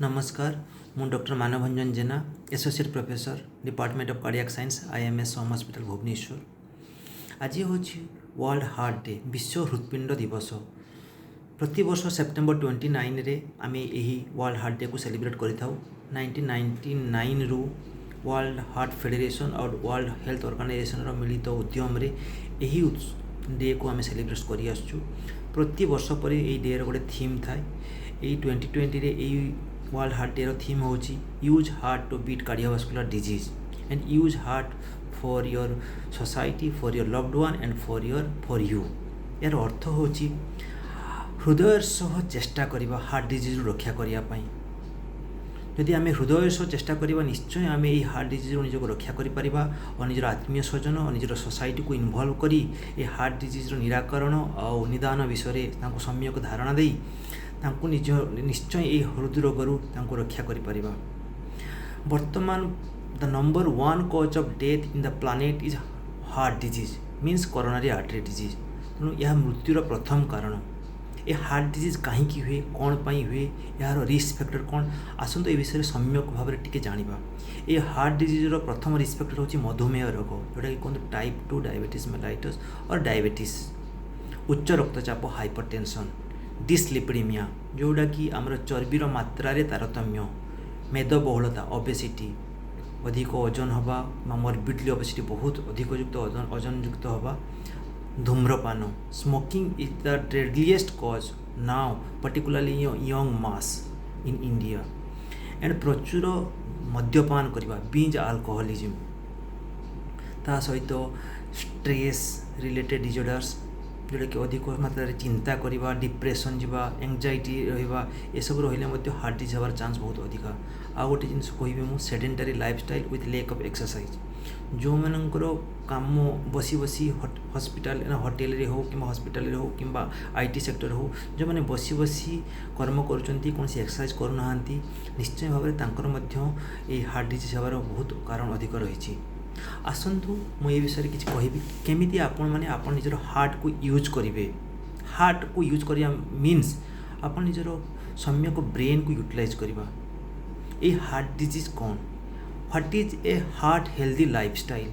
नमस्कार मु doctor Manbhanjan Jena associate professor department of cardiac science IMS home hospital Bhubaneswar. आज हूँ वर्ल्ड हार्ट डे विश्व हृत्पिंड दिवस। प्रति वर्ष सेप्टेम्बर 29 रे आम यही वर्ल्ड हार्ट डे को सेलिब्रेट करिथाउ। 1999 रु वर्ल्ड हार्ट फेडरेशन और वर्ल्ड हेल्थ ऑर्गेनाइजेशन रो मिलित उद्यम रे यही डे को आम सेलिब्रेट करि आसछु। प्रति वर्ष पर यही डे रो गोटे थीम थाए। यही 2020 रे यही वर्ल्ड हार्ट डे रो थीम होची use heart to beat cardiovascular disease and use heart for your society, for your loved one and for you. यार अर्थ होची हृदय सह चेष्टा करिबा हार्ट डिजीज रक्षा करिया पाई। यदि आम हृदय सह चेष्टा करिबा निश्चय आम ये हार्ट डिजीज निजको रक्षा करि परिबा और निजर आत्मीय स्वजन और निजर सोसाइटी को इन्वॉल्व करी ये हार्ट डिजीज निराकरण और निदान विषय तांको सम्यक धारणा देई तांको निज निश्चय ये हृदय रोगरू तांको रक्षा करि परिबा। वर्तमान the number 1 cause of death in the planet is heart disease means coronary artery disease. तेणु यह मृत्युर प्रथम कारण। ये हार्ट डिजीज कहीं हुए, कौन पाई हुए, यार रिस्क फैक्टर कौन, आसतु ए विषय सम्यक भाव में टिके जानिबा। ये हार्ट डिजीज प्रथम रिस्क फैक्टर होची मधुमेह रोग, जोटा कि कहते टाइप 2 डायबिटीज मेलाइटस और डायबिटीज, उच्च रक्तचाप हाइपरटेंशन, डिसलिपिडीमिया जोटा कि आमर चर्बीर मात्रा रे तारतम्य, मेदबहुलता ओबेसिटी, अधिक ओजन हवा, मॉर्बिडली ओबेसिटी बहुत अधिक युक्त ओजन युक्त हवा, धूम्रपान, smoking is the deadliest cause now particularly young mass in India, and प्रचुर मद्यपान करवा बिंज अल्कोहलिज्म, ता सहित स्ट्रेस रिलेटेड डिजॉर्डर्स जोटा कि अधिक मात्रा चिंता करवा, डिप्रेशन जावा, एंजाइटी रहा, ये सब रही हार्ट डिजीज हमार चांस बहुत अधिका। आ गोटे जिन कहि मु sedentary lifestyle with lack of exercise, जो मनकर काम बसी बसी हॉस्पिटल होटेल रे हो कि हॉस्पिटल रे हो कि आईटी सेक्टर हो, जो मैंने बसी बसी कर्म करुँच कौन एक्सरसाइज करूना, निश्चय भाव में हार्ट डिजीज हमार बहुत कारण अधिक रही। आसतु मुझे विषय किसी कहि केमी आपण मैंने आपण निजर हार्ट को यूज करेंगे। हार्ट को यूज करिया मीन्स आपण निजर सम्यक ब्रेन को यूटिलाइज करवा। ये हार्ट डिजीज कौन, what is a heart healthy lifestyle,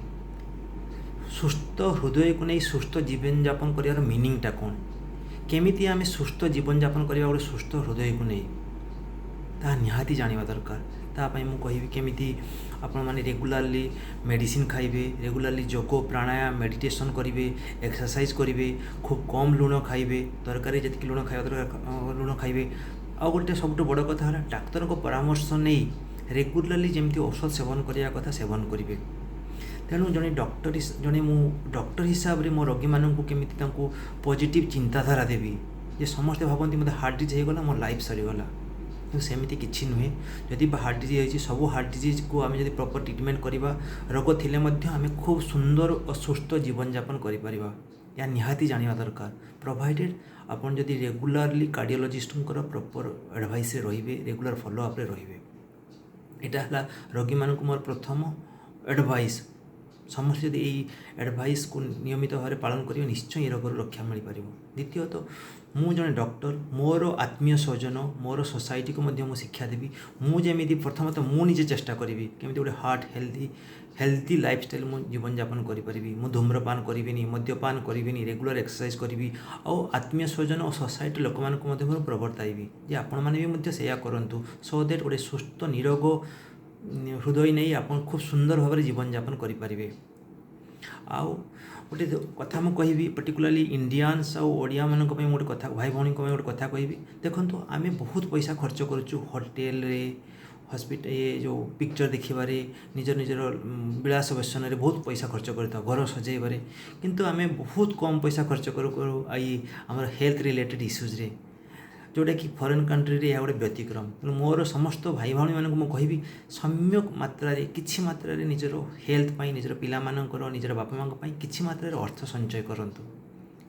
सुस्थ हृदय को नहीं सुस्थ जीवन यापन कर मीनिंगटा कौन, केमी आम सुस्थ जीवन यापन करवा गोटे सुस्थ हृदय को नहीं, ता निहाती जानिबा दरकार। तापाई मु कहिबी केमिति आपण माने रेगुलारली मेडिसिन खाइबे, रेगुलारली योग प्राणायाम मेडिटेशन करिवे, एक्सरसाइज करिवे, खूब कम लुण खाइबे, तरकारी जति लुण खाइबा दरकार लुण खाइबे। आ गोटे सबुठ बड़ कथा है डाक्तर को परामर्श नहीं रेगुलारली जमती औषध सेवन करिया कथा सेवन करिवे। तेणु जड़े डॉक्टर जड़े मु डॉक्टर हिसाब से मो रोगी मानू केमिति तांको पॉजिटिव चिंताधारा देवी जे समस्ते भावती मतलब हार्ट डिजीज होगला मो लाइफ सरीगला, कि सेमती किसी नुहे। जदि हार्ट डिजीज होती सब हार्ट डिजीज को आम जब प्रॉपर ट्रीटमेंट करवा, रोग थिले मध्य आम खूब सुंदर और सुस्थ जीवन यापन करिपरिबा। या निहाती जानिबा दरकार, प्रोवाइडेड आपन जदि रेगुलारली कार्डियोलॉजिस्टंकर प्रॉपर एडवाइस रहिबे, रेगुलर फॉलो अप रे रहिबे। एटा हला रोगी मानक मोर प्रथम एडवाइस। समस्त यदि यही एडवाइस को नियमित भाव में पालन करेंगे निश्चय ये रोग रक्षा मिल पार। द्वितीयतः मु जड़े डॉक्टर मोर आत्मीय स्वजन मोर सोसाइटी को मु शिक्षा देवी। मुझे प्रथमतः मुझे चेष्टा करी केमी गोटे हार्ट हेल्दी लाइफस्टाइल मु जीवन यापन करी। मु धूम्रपान करी, मद्यपान करी, रेगुलर एक्सरसाइज करी, और आत्मीय स्वजन और सोसाइटी लोक मान प्रवर्ताइबी जे आपण मैंने भी सेया करूँ, सो दैट गोटे सुस्थ निरोग हृदय नहीं आप खूब सुंदर भाव में जीवन यापन करें। आउ गोटे कथा मुझे कहि पर्टिकुलरली इंडियंस आड़िया मान गोटे कथा भाई भौणी गोटे कथा कहि देखो आम बहुत पैसा खर्च करुँ होटेल हॉस्पिटल ये जो पिक्चर देखिबारे निजर निजर विलास व्यसन में बहुत पैसा खर्च करता घर सजेबारे, किंतु आम बहुत कम पैसा खर्च करूँ आई आम हेल्थ रिलेटेड इश्यूज रे जोटा कि फॉरेन कंट्री रे या गोटे व्यतिक्रम। मोर समस्त भाई भाई मानक मु कहिबी सम्यक मात्रा किछि मात्रा निजर हेल्थ पाई, निजर पिला मानकर, निजर बापा माँ किछि मात्रा अर्थ संचय करंतु।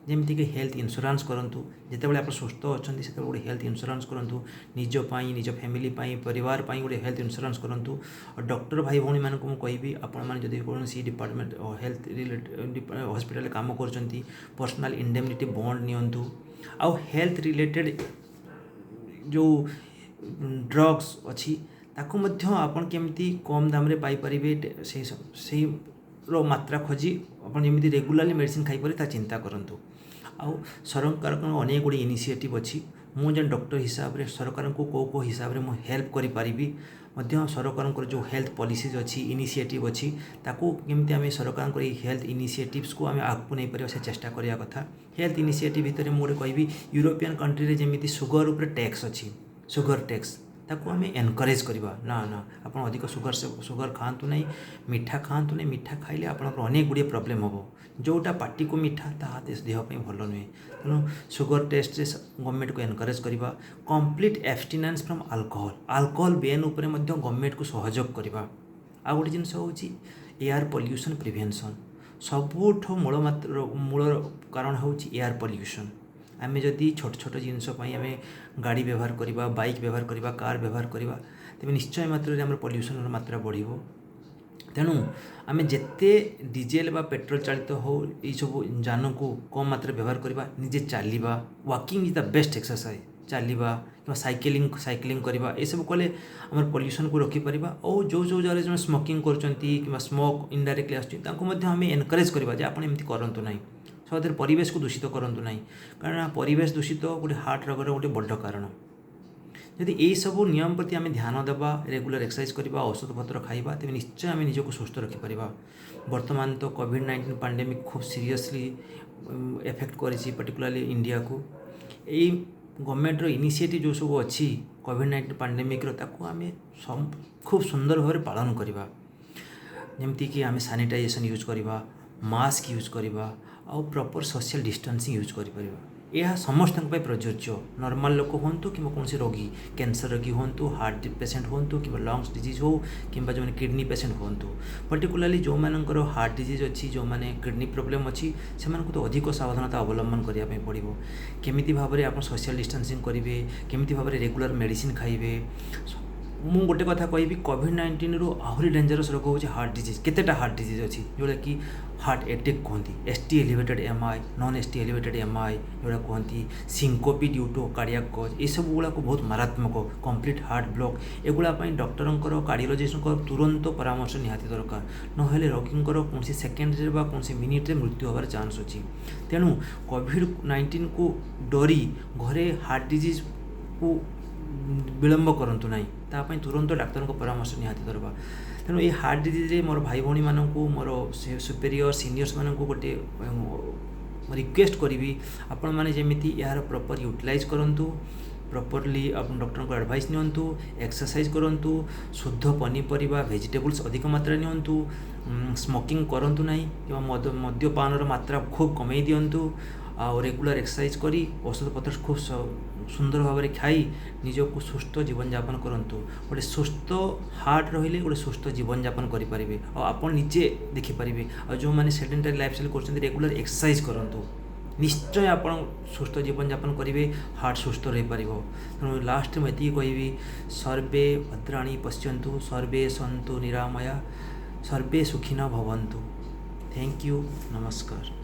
जेमती कि हेल्थ इंश्योरेंस करंतु, जेतेबेले आप सुस्थ अछंती सेतेबेले गोटे हेल्थ इंश्योरेंस करंतु, निज पाई, निज फैमिली पाई, परिवार पाई गोटे हेल्थ इंश्योरेंस करंतु। और डॉक्टर भाई भौणी मानक मु कहिबी आपण माने जदि कोनोसी डिपार्टमेंट हेल्थ रिलेटेड हॉस्पिटल काम करचंती पर्सनल इंडेमनिटी बॉन्ड नियंतु। आउ हेल्थ रिलेटेड जो ड्रग्स अच्छी ताकू मध्य आपण केमती कम दाम रे पाई परिबे से रो मात्रा खोजी आपण जेमती रेगुलारली मेडिसिन खाई पारे ता चिंता करंतु। आउ सरकार अनेक गुड़ी इनिशिएटिव अच्छी मु जन डॉक्टर हिसाब रे सरकार को को हिसाब रे मु हेल्प करि पारिबी मध्य सरकार जो हेल्थ पॉलिसीज अच्छी इनिशिएटिव अच्छी ताकू केमती आम सरकार हेल्थ इनिशिएटिव्स को आम आगू नहीं पार से चेष्टा करिया कथा। हेल्थ इनिशिएटिव भितर मुझे कहबी यूरोपियन कंट्री रे जेमिति सुगर उपर टैक्स अच्छी सुगर टैक्स ताकू आम एनकरेज करवा ना ना आप अधिक सुगर खातु नहीं मीठा खातु नहीं मीठा खाइले आपंकर अनेक गुड़िए प्रोब्लेम हम जोटा पार्टी को मीठा ता देहपाई भल नुहे तेणु सुगर टेस्ट रे गवर्नमेंट को एनकरेज करवा complete abstinence from alcohol alcohol ban उपर गवर्नमेंट को सहयोग करवा। आ गोटे जिनस हूँ एयर पॉल्यूशन प्रिवेंशन सबुठ मूल कारण हूँ एयर पॉल्यूशन। आम जदि छोट छोट जिनसपाई आम गाड़ी व्यवहार करवा बाइक व्यवहार करवा कार व्यवहार करवा तेज निश्चय मात्रा आम पॉल्यूशन मात्रा बढ़ तेणु आम जिते डीजेल बा पेट्रोल चालित हो यही सब जान को कम मात्रा व्यवहार करवा निजे चलवा walking is the best exercise चलवा कि साइक्लिंग करवा ये सब कले आम पॉल्यूशन को रखिपर और जो जो जगह जो स्मोकिंग कर स्मोक इनडायरेक्टली आसमें एनकरेज करवा आप एमती करूँ ना सदर परिवेश को दूषित करूँ ना कारण परिवेश दूषित गोटे हार्ट रोगर गोटे बड़ कारण। यदि यही सब नियम प्रति आम ध्यान देवा रेगुलर एक्सरसाइज करवा औषध पत्र खाइबा तेज निश्चय आम निजक सुस्थ रखिपर। वर्तमान तो कोविड-19 पैंडेमिक खूब सीरियसली एफेक्ट करी पर्टिकुलरली इंडिया को यही गवर्नमेंट इनिशिएटिव जो सब अच्छी कोविड-19 पैंडेमिक आम खूब सुंदर भाव पालन करवा जमती कि आम सैनिटाइजेशन यूज करवा मास्क यूज करवा आउ प्रॉपर सोशल डिस्टेंसिंग यूज करिपर। यह समस्त प्रযোज्य नॉर्मल लोक हूँ कि कौन रोगी कैंसर रोगी हूँ हार्ट पेशेंट हूँ कि लंग्स डिजीज हो कि जो किडनी पेशेंट हूँ पर्टिकुलरली जो मानकर हार्ट डिजीज अच्छी जो मैंने किडनी प्रोब्लेम अच्छी से तो अधिक सावधानता अवलंबन करने पड़ो केमिति भाव में आप सोशल डिस्टेंसिंग करेंगे केमिति भाव में रेगुलर मेडिसिन खाइबे। मु गोटे कथा कहि कोविड-19 रु आहरी डेंजरस रोग हूँ हार्ट डिजीज केतेटा हार्ट डिजीज अच्छी जोड़ा कि हार्ट अटैक कहती ST elevated MI non ST elevated MI जोड़ा कहती सिंकोपी ड्यू टू कार्डियक कज ये सब गुड़ा बहुत मारात्मक कंप्लीट हार्ट ब्लॉक एगुड़ा डॉक्टर कार्डियोलॉजिस्ट तुरंत परामर्श निहाती दरकार नहेले रोगींकर कौन सेकेंड्रे कौन मिनिट्रे मृत्यु होवार चान्स अच्छी। तेणु कोविड-19 को डरी घरे हार्ट डिजीज को विलंब करंतु नहीं तापाई तुरंत डाक्तर को परामर्श निहाती दरकार। तेणु ये हार्ट डिजीज मोर भाई भौणी मानक मोर सुपेरियर सीनियर्स मानक गोटे रिक्वेस्ट करी आपण मैंने जमी यार प्रॉपर यूटिलाइज करूँ प्रॉपरली आप डॉक्टर को एडवाइस नियंतु एक्सरसाइज करूँ शुद्ध पनीपरिया वेजिटेबल्स अधिक मात्रा नियंतु स्मोकिंग करूँ ना कि मद्यपान मात्रा खूब कमे दिंतु आ रेगुलर एक्सरसाइज करी औषध पत्र खूब सुंदर भाव में खाई निजक सुस्थ जीवन यापन करूँ गोटे सुस्थ हार्ट रहिले गोटे सुस्थ जीवन यापन करेंगे आप निजे देखिपारे और जो मैंने सेडेंटरी लाइफस्टाइल कर रेगुलर एक्सरसाइज करूँ निश्चय आप सुस्थ जीवन यापन करेंगे हार्ट सुस्थ रही पार। तेणु लास्ट में ये कहबी सर्वे भद्राणी पश्यन्तु सर्वे सन्तु निरामया सर्वे सुखिनः भवन्तु। थैंक यू नमस्कार।